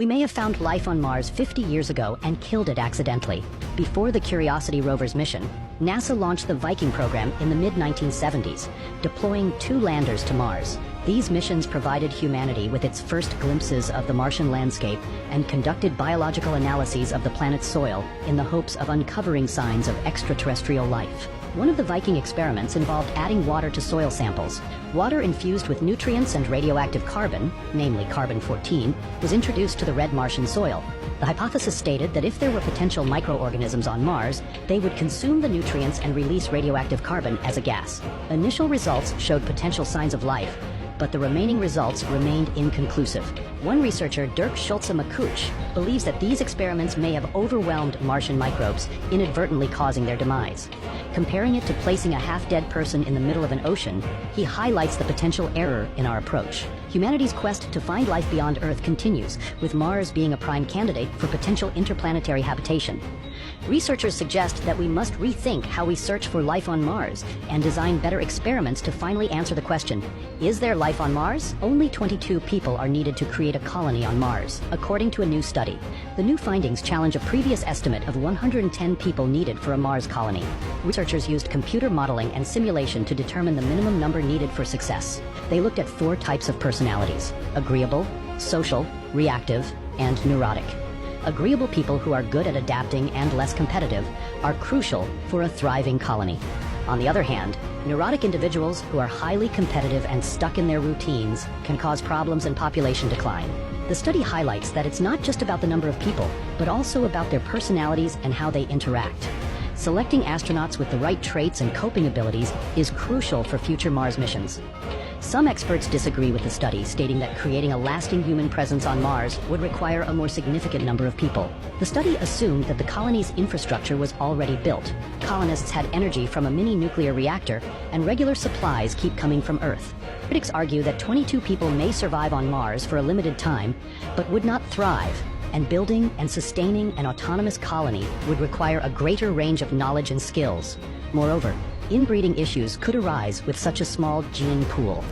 We may have found life on Mars 50 years ago and killed it accidentally. Before the Curiosity rover's mission, NASA launched the Viking program in the mid-1970s, deploying 2 landers to Mars. These missions provided humanity with its first glimpses of the Martian landscape and conducted biological analyses of the planet's soil in the hopes of uncovering signs of extraterrestrial life. One of the Viking experiments involved adding water to soil samples. Water infused with nutrients and radioactive carbon, namely carbon-14, was introduced to the red Martian soil. The hypothesis stated that if there were potential microorganisms on Mars, they would consume the nutrients and release radioactive carbon as a gas. Initial results showed potential signs of life, but the remaining results remained inconclusive. One researcher, Dirk Schulze-Makuch, believes that these experiments may have overwhelmed Martian microbes, inadvertently causing their demise. Comparing it to placing a half-dead person in the middle of an ocean, he highlights the potential error in our approach. Humanity's quest to find life beyond Earth continues, with Mars being a prime candidate for potential interplanetary habitation. Researchers suggest that we must rethink how we search for life on Mars and design better experiments to finally answer the question, is there life on Mars? Only 22 people are needed to create a colony on Mars, according to a new study. The new findings challenge a previous estimate of 110 people needed for a Mars colony. Researchers used computer modeling and simulation to determine the minimum number needed for success. They looked at 4 types of personalities: agreeable, social, reactive, and neurotic. Agreeable people who are good at adapting and less competitive are crucial for a thriving colony. On the other hand, neurotic individuals who are highly competitive and stuck in their routines can cause problems and population decline. The study highlights that it's not just about the number of people, but also about their personalities and how they interact. Selecting astronauts with the right traits and coping abilities is crucial for future Mars missions. Some experts disagree with the study, stating that creating a lasting human presence on Mars would require a more significant number of people. The study assumed that the colony's infrastructure was already built. Colonists had energy from a mini nuclear reactor, and regular supplies keep coming from Earth. Critics argue that 22 people may survive on Mars for a limited time, but would not thrive, and building and sustaining an autonomous colony would require a greater range of knowledge and skills. Moreover, inbreeding issues could arise with such a small gene pool.